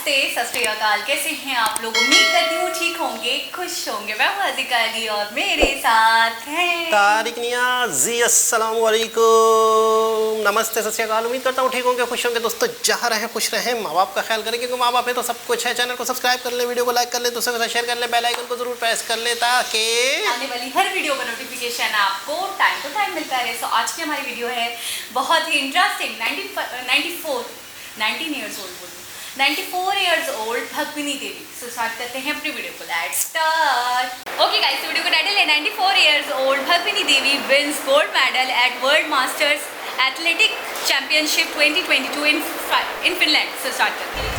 नमस्ते, सत श्री अकाल। कैसे हैं आप लोग? उम्मीद करती हूँ ठीक होंगे, खुश होंगे। मैं हूँ अज़िका अली और मेरे साथ हैं तारिक नियाज़ी। अस्सलाम वालेकुम, नमस्ते, सत श्री अकाल। उम्मीद करता हूँ ठीक होंगे, खुश होंगे। दोस्तों जहाँ रहें खुश रहें, माँ बाप का ख्याल करें, क्योंकि माँ बाप है तो सब कुछ है। चैनल को सब्सक्राइब कर ले, वीडियो को लाइक कर ले, दूसरे के साथ शेयर कर ले, बेल आइकन को जरूर प्रेस कर ले ताकि आने वाली हर वीडियो का नोटिफिकेशन आपको टाइम टू टाइम मिलता रहे। तो आज की हमारी वीडियो है बहुत ही interesting. 19 years old 94 years old Bhagwani Devi. So start करते हैं अपनी वीडियो को। Let's start. Okay guys, video का टाइटल है 94 years old Bhagwani Devi wins gold medal at world masters athletic championship 2022 in Finland. So start करते हैं।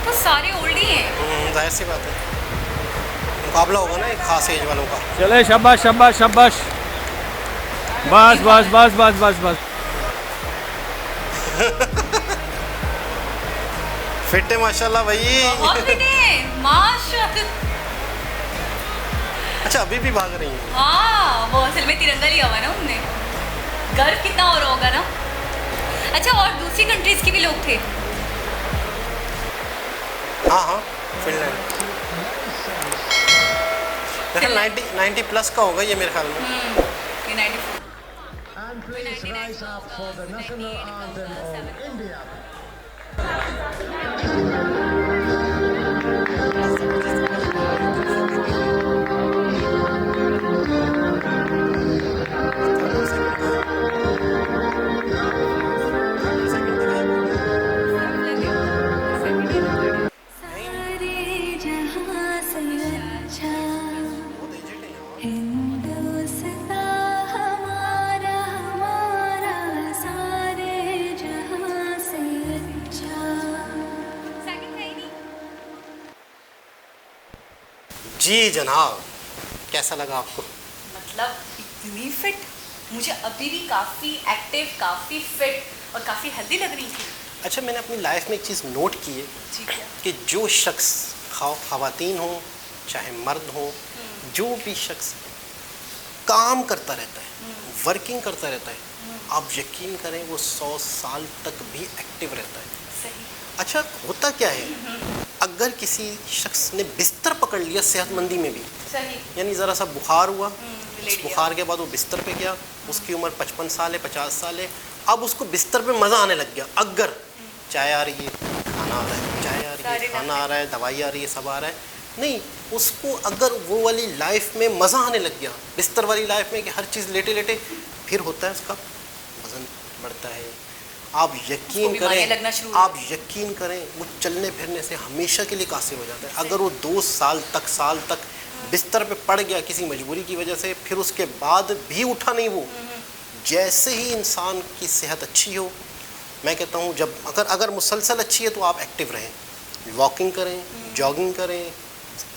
तो सारे ओल्ड ही हैं। जाहिर सी बात है, मुकाबला होगा ना एक खास एज वालों का। चले, शाबाश शाबाश शाबाश, बस बस बस बस बस बस। फिट है माशाल्लाह भाई। बहुत फिट है माशाल्लाह। अच्छा, अभी भी भाग रही हैं? हाँ, वो असल में तिरंगा लिया हुआ ना उनने। गर्व कितना और होगा ना। अच्छा, और दूसरी कंट्रीज के भी लोग थे? हाँ हाँ, फिनलैंड। 90 प्लस का होगा ये मेरे ख्याल में। ये 94। And please rise up for the national anthem of India. जी जनाब, कैसा लगा आपको? मतलब इतनी फिट, मुझे अभी भी काफ़ी एक्टिव, काफ़ी फिट और काफ़ी हेल्दी लग रही थी। अच्छा, मैंने अपनी लाइफ में एक चीज़ नोट की है जी क्या? कि जो शख्स ख़वातीन हो चाहे मर्द हो, जो भी शख्स काम करता रहता है, वर्किंग करता रहता है, आप यकीन करें वो 100 साल तक भी एक्टिव रहता है। सही। अच्छा, होता क्या है, अगर किसी शख्स ने बिस्तर पकड़ लिया सेहतमंदी में भी, सही। यानी ज़रा सा बुखार हुआ, ले उस लिया। बुखार के बाद वो बिस्तर पे गया, उसकी उम्र 55 साल है, 50 साल है, अब उसको बिस्तर पे मज़ा आने लग गया। अगर चाय आ रही है, खाना आ रहा है, चाय आ रही है, खाना आ रहा है, दवाई आ रही है, सब आ रहा है, नहीं, उसको अगर वो वाली लाइफ में मज़ा आने लग गया, बिस्तर वाली लाइफ में कि हर चीज़ लेटे लेटे, फिर होता है उसका वज़न बढ़ता है। आप यकीन करें वो चलने फिरने से हमेशा के लिए कासिर हो जाता है। अगर वो 2 साल तक बिस्तर पे पड़ गया किसी मजबूरी की वजह से, फिर उसके बाद भी उठा नहीं वो, जैसे ही इंसान की सेहत अच्छी हो, मैं कहता हूँ जब अगर मुसलसल अच्छी है तो आप एक्टिव रहें, वॉकिंग करें, जॉगिंग करें,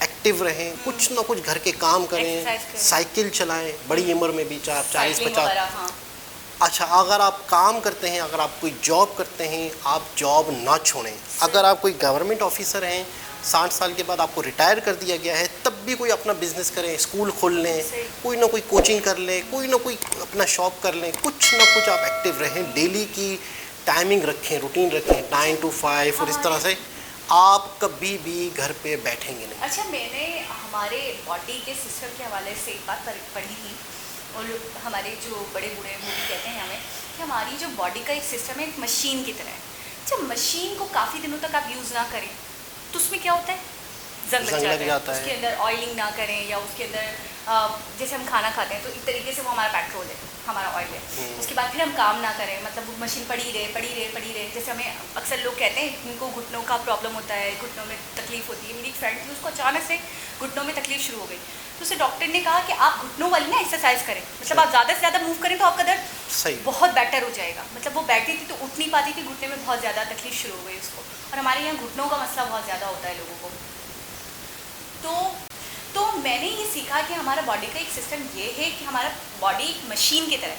एक्टिव रहें, कुछ ना कुछ घर के काम करें, साइकिल चलाएं, बड़ी उम्र में भी 40-50। अच्छा, अगर आप काम करते हैं, अगर आप कोई जॉब करते हैं, आप जॉब ना छोड़ें। अगर आप कोई गवर्नमेंट ऑफिसर हैं, 60 साल के बाद आपको रिटायर कर दिया गया है, तब भी कोई अपना बिजनेस करें, स्कूल खोल लें, कोई ना कोई कोचिंग कर लें, कोई ना कोई अपना शॉप कर लें, कुछ ना कुछ आप एक्टिव रहें। डेली की टाइमिंग रखें, रूटीन रखें, 9 to 5, और इस तरह से आप कभी भी घर पे बैठेंगे नहीं। अच्छा, मैंने हमारे बॉडी के सिस्टम के हवाले से एक बात पढ़ी थी, और हमारे जो बड़े बूढ़े मूवी कहते हैं हमें कि हमारी जो बॉडी का एक सिस्टम है, एक मशीन की तरह है। जब मशीन को काफ़ी दिनों तक आप यूज़ ना करें तो उसमें क्या होता है, जंग लग जाता है। उसके अंदर ऑयलिंग ना करें, या उसके अंदर जैसे हम खाना खाते हैं तो एक तरीके से वो हमारा पेट्रोल है, हमारा ऑयल है। उसके बाद फिर हम काम ना करें, मतलब वो मशीन पड़ी रहे। जैसे हमें अक्सर लोग कहते हैं इनको घुटनों का प्रॉब्लम होता है, घुटनों में तकलीफ होती है। मेरी एक फ्रेंड थी, उसको अचानक से घुटनों में तकलीफ शुरू हो गई, तो उसे डॉक्टर ने कहा कि आप घुटनों वाली ना एक्सरसाइज करें, मतलब आप ज़्यादा से ज़्यादा मूव करें तो आपका दर्द सही बहुत बेटर हो जाएगा। मतलब वो बैठती थी तो उठ नहीं पाती थी, घुटने में बहुत ज़्यादा तकलीफ शुरू हो गई उसको। और हमारे यहाँ घुटनों का मसला बहुत ज़्यादा होता है लोगों को। तो मैंने ये सीखा कि हमारा बॉडी का एक सिस्टम ये है कि हमारा बॉडी एक मशीन की तरह है,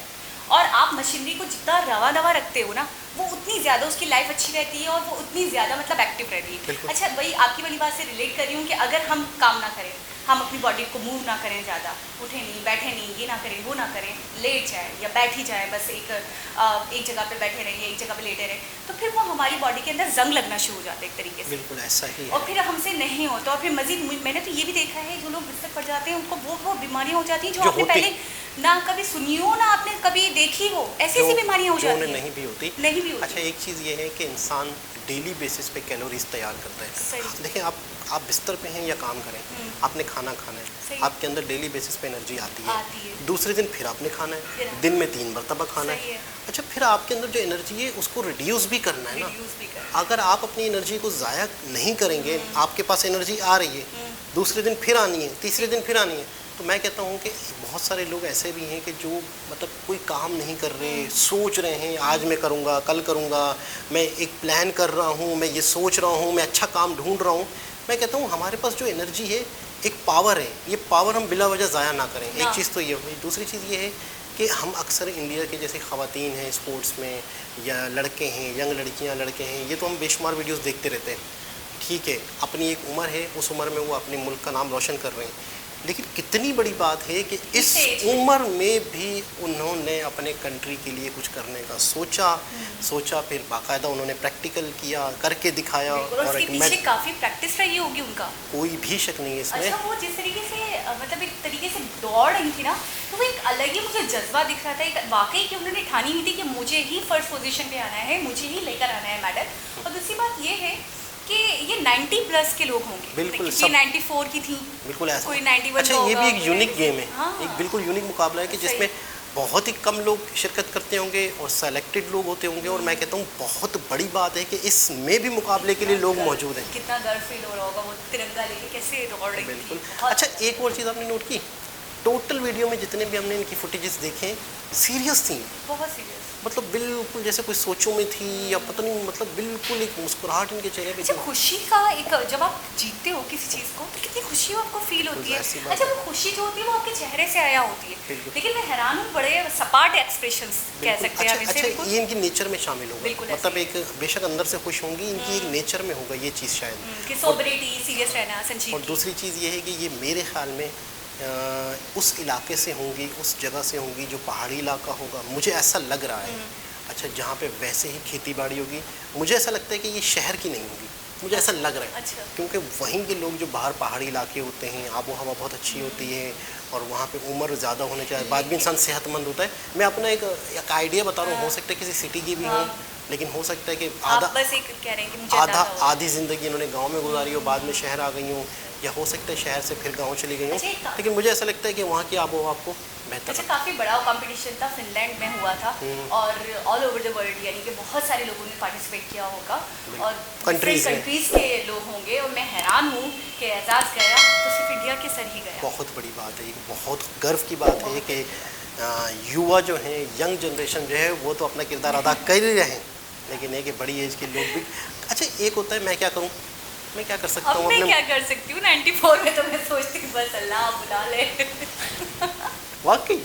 और आप मशीनरी को जितना रवा दवा रखते हो ना, वो उतनी ज़्यादा उसकी लाइफ अच्छी रहती है और वो उतनी ज़्यादा मतलब एक्टिव रहती है। अच्छा, वही आपकी वाली बात से रिलेट कर रही हूँ कि अगर हम काम ना करें हम अपनी बॉडी को मूव ना करें ज़्यादा, उठे नहीं, बैठे नहीं, ये ना करें, वो ना करें, लेट जाए या बैठ ही जाए, बस एक जगह पे बैठे रहिए, एक जगह पे लेटे रहे, तो फिर वो हमारी बॉडी के अंदर जंग लगना शुरू हो जाता है एक तरीके से। बिल्कुल ऐसा ही है। और फिर हमसे नहीं होता, और फिर मजीद मैंने तो ये भी देखा है जो लोग बिस्तर पड़ जाते हैं उनको वो बीमारियाँ हो जाती हैं जो आपने पहले ना कभी सुनी हो, ना आपने कभी देखी हो, ऐसी ऐसी बीमारियाँ हो जाती हैं। नहीं भी होती। अच्छा, एक चीज़ ये है कि इंसान डेली बेसिस पे कैलोरीज तैयार करता है। देखिए आप बिस्तर पे हैं या काम करें, आपने खाना खाना है, आपके अंदर डेली बेसिस पे एनर्जी आती है। दूसरे दिन फिर आपने खाना है, दिन में 3 मरतबा खाना है। अच्छा, फिर आपके अंदर जो एनर्जी है उसको रिड्यूस भी करना है ना। अगर आप अपनी एनर्जी को ज़ाया नहीं करेंगे, आपके पास एनर्जी आ रही है, दूसरे दिन फिर आनी है, तीसरे दिन फिर आनी है, तो मैं कहता हूँ कि बहुत सारे लोग ऐसे भी हैं कि जो मतलब कोई काम नहीं कर रहे, सोच रहे हैं आज मैं करूँगा, कल करूँगा, मैं एक प्लान कर रहा हूँ, मैं ये सोच रहा हूँ, मैं अच्छा काम ढूंढ रहा हूँ। मैं कहता हूँ हमारे पास जो एनर्जी है, एक पावर है, ये पावर हम बिला वजह ज़ाया ना करें। एक चीज़ तो ये हुई। दूसरी चीज़ ये है कि हम अक्सर इंडिया के जैसे ख़वातीन हैं स्पोर्ट्स में, या लड़के हैं, यंग लड़कियाँ लड़के हैं, ये तो हम बेशुमार वीडियोस देखते रहते हैं। ठीक है, अपनी एक उम्र है, उस उम्र में वो अपने मुल्क का नाम रोशन कर रहे हैं, लेकिन कितनी बड़ी बात है कि इस उम्र में भी उन्होंने अपने कंट्री के लिए कुछ करने का सोचा, फिर बाकायदा उन्होंने प्रैक्टिकल किया, करके दिखाया। और इसके पीछे काफ़ी प्रैक्टिस रही होगी उनका, कोई भी शक नहीं है इसमें। अच्छा, वो जिस तरीके से मतलब एक तरीके से दौड़ रही थी ना, तो वो एक अलग ही मुझे जज्बा दिख रहा था, एक वाकई कि उन्होंने ठानी हुई थी कि मुझे ही फर्स्ट पोजीशन पे आना है, मुझे ही लेकर आना है मेडल। और दूसरी बात ये है कि ये 90 प्लस के लोग होंगे, बिल्कुल, सब 94 की थी, बिल्कुल ऐसा, कोई 91। अच्छा, ये भी एक यूनिक गेम है। हाँ, एक बिल्कुल यूनिक मुकाबला है कि जिसमें बहुत ही कम लोग शिरकत करते होंगे और सेलेक्टेड लोग होते होंगे। और मैं कहता हूँ बहुत बड़ी बात है कि इसमें भी मुकाबले के लिए लोग मौजूद हैं। कितना गर्व फील हो रहा होगा वो तिरंगा लेके कैसे दौड़ रही थी। बिल्कुल। अच्छा, एक और चीज़ आपने नोट की, टोटल वीडियो में जितने भी हमने इनकी फुटेजेस देखे, सीरियस थी, बहुत सीरियस, मतलब बिल्कुल जैसे कोई सोचों में थी या पता नहीं, मतलब बिल्कुल एक मुस्कुराहट इनके चेहरे पे। अच्छा, खुशी का एक, जब आप जीतते हो किसी चीज़ को तो कितनी खुशी आपको फील होती है। अच्छा, वो खुशी जो होती है वो आपके चेहरे से आया होती है, लेकिन मैं हैरान हूँ, बड़े सपाट एक्सप्रेशंस कह सकते हैं। अच्छा, ये इनकी नेचर में शामिल होगा, मतलब एक बेशक अंदर से खुश होंगी, इनकी एक नेचर में होगा ये चीज़ शायद, कि सोबरिटी, सीरियस रहना, संजीदगी। और दूसरी चीज़ ये है कि ये मेरे ख्याल में उस इलाके से होंगी, उस जगह से होंगी जो पहाड़ी इलाका होगा, मुझे ऐसा लग रहा है। अच्छा, जहाँ पे वैसे ही खेती बाड़ी होगी, मुझे ऐसा लगता है कि ये शहर की नहीं होगी, मुझे ऐसा लग रहा है। अच्छा। क्योंकि वहीं के लोग जो बाहर पहाड़ी इलाके होते हैं, आबो हवा बहुत अच्छी होती है और वहाँ पे उम्र ज़्यादा होने चाहिए, बाद में इंसान सेहतमंद होता है। मैं अपना एक आइडिया बता रहा हूँ, हो सकता है किसी सिटी की भी हो, लेकिन हो सकता है कि बस एक कह रहे हैं कि मुझे आधी ज़िंदगी इन्होंने गाँव में गुजारी हो, बाद में शहर आ गई हूँ, या हो सकता है शहर से फिर गांव चली गई हूँ। लेकिन मुझे ऐसा लगता है कि वहाँ की आबो आपको बेहतर। अच्छा, काफ़ी बड़ा कंपटीशन था, फिनलैंड में हुआ था, और ऑल ओवर द वर्ल्ड, यानी कि बहुत सारे लोगों ने पार्टिसिपेट किया होगा और कंट्रीज़ के लोग होंगे। और मैं हैरान हूँ कि एजाज़ गया तो सिर्फ इंडिया के सर ही गया। बहुत बड़ी बात है, बहुत गर्व की बात है कि युवा जो हैं, यंग जनरेशन जो है, वो तो अपना किरदार अदा कर ही रहे हैं, लेकिन एक बड़ी एज के लोग भी। अच्छा, एक होता है मैं क्या करूँ, मैं क्या कर सकता हूँ, मैं क्या कर सकती हूँ 94 में, तो मैं सोचती हूँ बस अल्लाह बुला ले। वाकई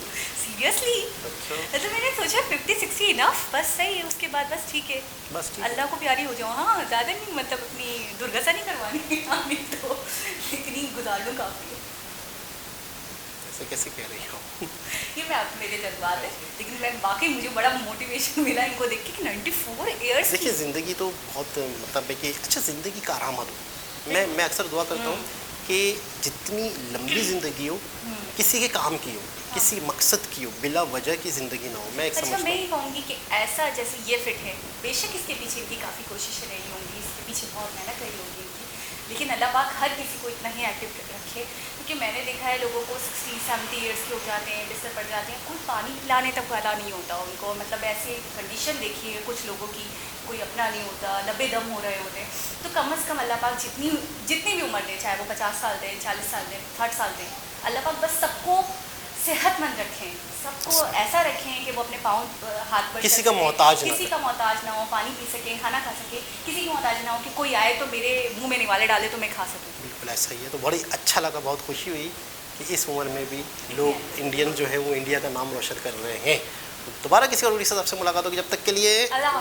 सीरियसली, मतलब मैंने सोचा 50-60 इनफ, बस सही है, उसके बाद बस ठीक है, बस अल्लाह को प्यारी हो जाऊँ। हाँ, ज़्यादा नहीं, मतलब अपनी दुर्गसा नहीं करवानी, तो इतनी गुजार लूँ काफ़ी है। ऐसे कैसे कह रही हो? ये मैं आप मेरे जज्बात है, लेकिन मैं वाकई मुझे बड़ा मोटिवेशन मिला इनको देख के कि 94 ईयर्स। देखिए, ज़िंदगी तो बहुत मतलब है कि अच्छा, ज़िंदगी का आराम हो। मैं अक्सर दुआ करता हूँ कि जितनी लंबी ज़िंदगी हो, किसी के काम की हो, किसी मकसद की हो, बिला वजह की ज़िंदगी ना हो। मैं एक अच्छा, मैं ही कहूँगी कि ऐसा जैसे ये फिट है, बेशक इसके पीछे इनकी काफ़ी कोशिशें रही होंगी, इसके पीछे बहुत मेहनत रही होगी इनकी, लेकिन अल्लाह पाक हर किसी को इतना ही एक्टिव रखे। क्योंकि मैंने देखा है लोगों को 60-70 ईयर्स के हो जाते हैं, बिस्तर पड़ जाते हैं, कोई पानी पिलाने तक वाला नहीं होता उनको, मतलब ऐसी कंडीशन देखी है कुछ लोगों की, कोई अपना नहीं होता, 90 दम हो रहे होते। तो कम से कम अल्लाह पाक जितनी भी उम्र दे, चाहे वो 50 साल दें, 40 साल दें, 60 साल दें, अल्लाह पाक बस सबको सेहतमंद रखें, सबको ऐसा रखें कि वो अपने पाँव हाथ पर किसी का मोहताज ना हो, पानी पी सके, खाना खा सके, किसी की मोहताज ना हो कि कोई आए तो मेरे मुंह में निवाले डाले तो मैं खा सकूँ। बिल्कुल ऐसा ही है। तो बड़ी अच्छा लगा, बहुत खुशी हुई कि इस उम्र में भी लोग इंडियन जो है वो इंडिया का नाम रोशन कर रहे हैं। तो दोबारा किसी और वीडियो से आपसे मुलाकात होगी, जब तक के लिए अल्लाह।